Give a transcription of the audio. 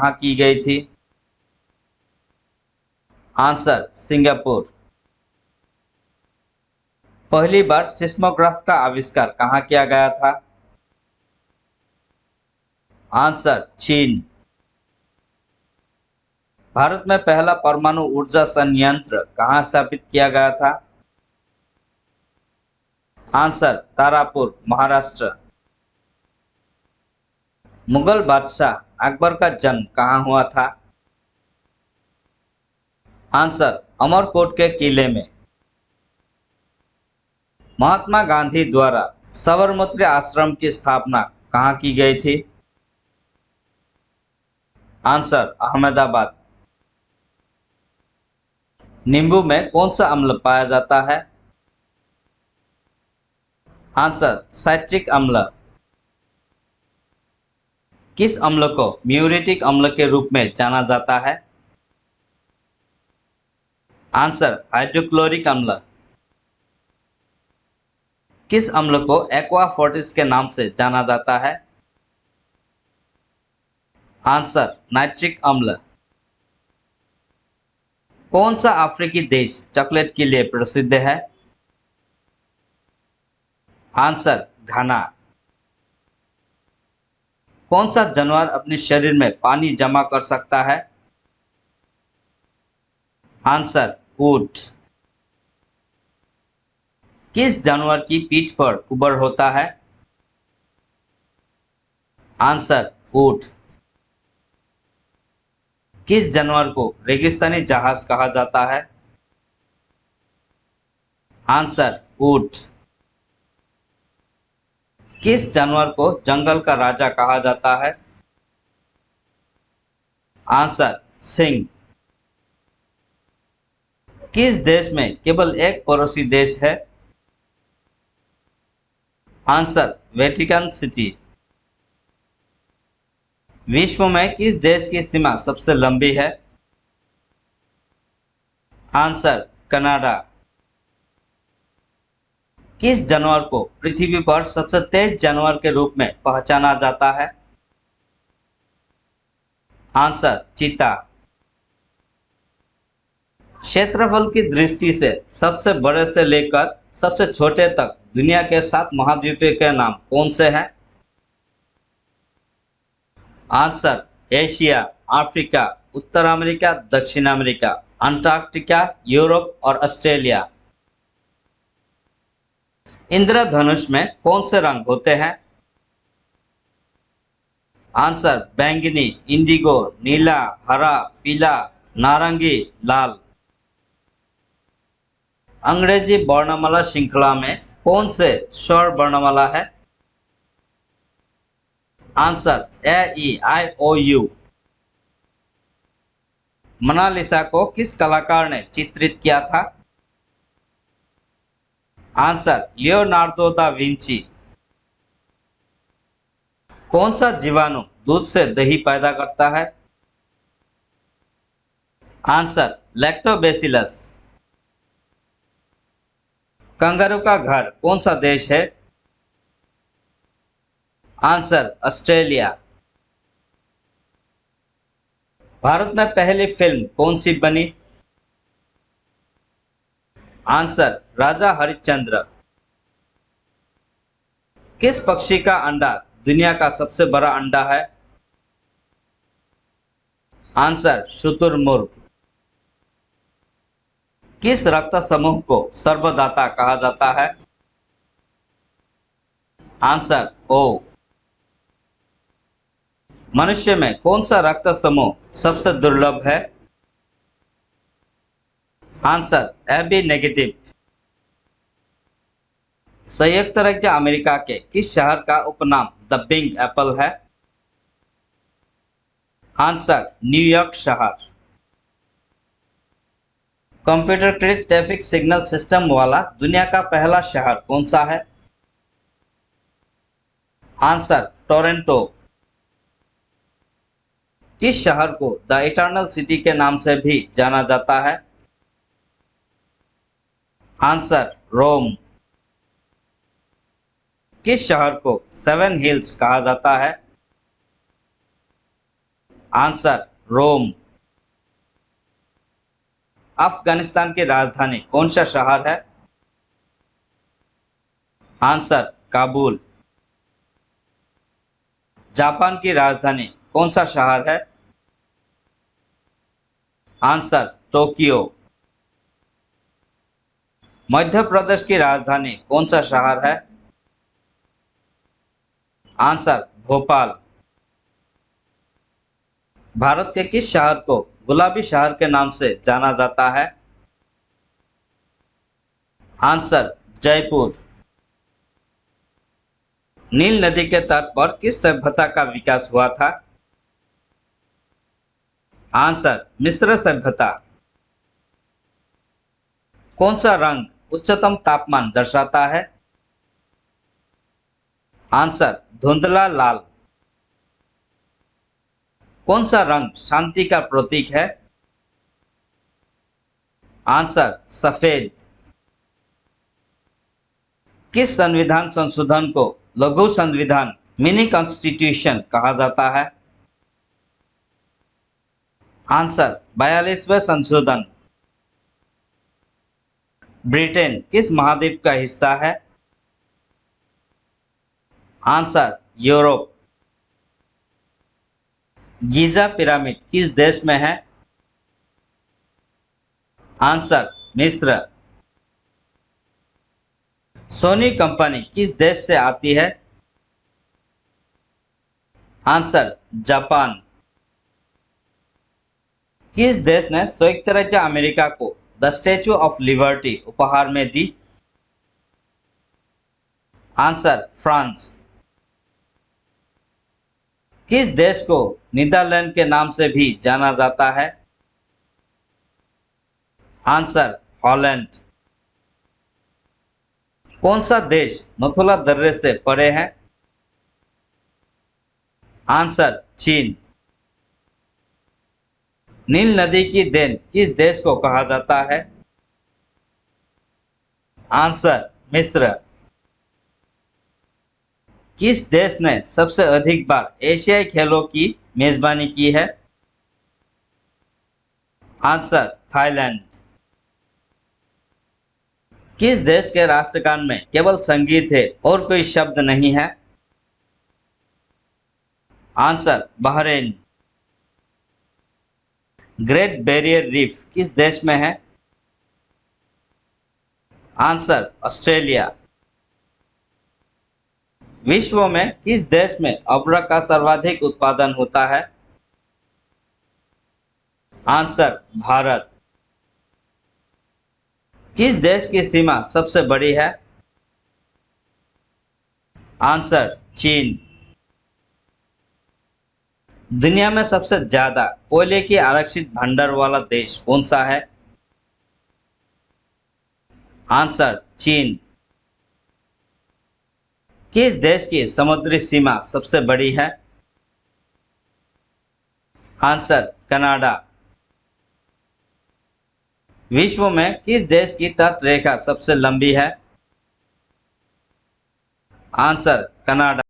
कहाँ की गई थी? Answer Singapore. पहली बार सिस्मोग्राफ का आविष्कार कहाँ किया गया था? आंसर चीन। भारत में पहला परमाणु ऊर्जा संयंत्र कहाँ स्थापित किया गया था? आंसर तारापुर, महाराष्ट्र। मुगल बादशाह अकबर का जन्म कहाँ हुआ था? आंसर अमरकोट के किले में। महात्मा गांधी द्वारा साबरमती आश्रम की स्थापना कहाँ की गई थी? आंसर अहमदाबाद। नींबू में कौन सा अम्ल पाया जाता है? आंसर साइट्रिक अम्ल। किस अम्ल को म्यूरेटिक अम्ल के रूप में जाना जाता है? आंसर हाइड्रोक्लोरिक अम्ल। किस अम्ल को एक्वा फोर्टिस के नाम से जाना जाता है? आंसर नाइट्रिक अम्ल। कौन सा अफ्रीकी देश चॉकलेट के लिए प्रसिद्ध है? आंसर घाना। कौन सा जानवर अपने शरीर में पानी जमा कर सकता है? आंसर ऊंट। किस जानवर की पीठ पर कुबर होता है? आंसर ऊंट। किस जानवर को रेगिस्तानी जहाज कहा जाता है? आंसर ऊंट। किस जानवर को जंगल का राजा कहा जाता है? आंसर सिंह। किस देश में केवल एक पड़ोसी देश है? Answer Vatican city. विश्व में किस देश की सीमा सबसे लंबी है? Answer Canada. किस जानवर को पृथ्वी पर सबसे तेज जानवर के रूप में पहचाना जाता है? आंसर चीता। क्षेत्रफल की दृष्टि से सबसे बड़े से लेकर सबसे छोटे तक दुनिया के 7 महाद्वीपों के नाम कौन से हैं? आंसर एशिया, अफ्रीका, उत्तर अमेरिका, दक्षिण अमेरिका, अंटार्कटिका, यूरोप और ऑस्ट्रेलिया। इंद्रधनुष में कौन से रंग होते हैं? आंसर बैंगनी, इंडिगो, नीला, हरा, पीला, नारंगी, लाल। अंग्रेजी वर्णमाला श्रृंखला में कौन से स्वर वर्णमाला है? Answer A E I O U. Mona Lisa को किस कलाकार ने चित्रित किया था? Answer Leonardo da Vinci. कौन सा जीवाणु दूध से दही पैदा करता है? Answer lactobacillus. कंगारू का घर कौन सा देश है? Answer Australia. भारत में पहली फिल्म कौन सी बनी? आंसर राजा हरिश्चंद्र। किस पक्षी का अंडा दुनिया का सबसे बड़ा अंडा है? आंसर शुतुरमुर्ग। किस रक्त समूह को सर्वदाता कहा जाता है? Answer O. मनुष्य में कौन सा रक्त समूह सबसे दुर्लभ है? Answer AB negative. संयुक्त राज्य अमेरिका के किस शहर का उपनाम द बिग एप्पल है? आंसर न्यूयॉर्क शहर। कंप्यूटरकृत ट्रैफिक सिग्नल सिस्टम वाला दुनिया का पहला शहर कौन सा है? Answer Toronto. किस शहर को द इटर्नल सिटी के नाम से भी जाना जाता है? आंसर रोम। किस शहर को 7 हिल्स कहा जाता है? आंसर रोम। अफगानिस्तान की राजधानी कौन सा शहर है? आंसर काबुल। जापान की राजधानी कौन सा शहर है? Answer Tokyo. मध्य प्रदेश की राजधानी कौन सा शहर है? आंसर भोपाल। भारत के किस शहर को गुलाबी शहर के नाम से जाना जाता है? आंसर जयपुर। नील नदी के तट पर किस सभ्यता का विकास हुआ था? आंसर मिस्र सभ्यता। कौन सा रंग उच्चतम तापमान दर्शाता है? आंसर धुंधला लाल। कौन सा रंग शांति का प्रतीक है? आंसर सफेद। किस संविधान संशोधन को लघु संविधान मिनी कॉन्स्टिट्यूशन कहा जाता है? आंसर 42वें संशोधन। ब्रिटेन किस महाद्वीप का हिस्सा है? Answer Europe. गीजा पिरामिड किस देश में है? आंसर मिस्र। सोनी कंपनी किस देश से आती है? Answer Japan. किस देश ने संयुक्त राज्य अमेरिका को द स्टैच्यू ऑफ लिबर्टी उपहार में दी? Answer France. किस देश को नीदरलैंड के नाम से भी जाना जाता है? Answer Holland. कौन सा देश नथुला दर्रे से परे है? आंसर चीन। नील नदी की देन किस देश को कहा जाता है? आंसर मिस्र। किस देश ने सबसे अधिक बार एशियाई खेलों की मेजबानी की है? Answer Thailand. किस देश के राष्ट्रगान में केवल संगीत है और कोई शब्द नहीं है? Answer Bahrain. Great barrier reef किस देश में है? Answer Australia. विश्व में किस देश में अबरख का सर्वाधिक उत्पादन होता है? आंसर भारत। किस देश की सीमा सबसे बड़ी है? आंसर चीन। दुनिया में सबसे ज्यादा कोयले की आरक्षित भंडार वाला देश कौन सा है? आंसर चीन। किस देश की समुद्री सीमा सबसे बड़ी है? Answer Canada. विश्व में किस देश की तट रेखा सबसे लंबी है? Answer Canada.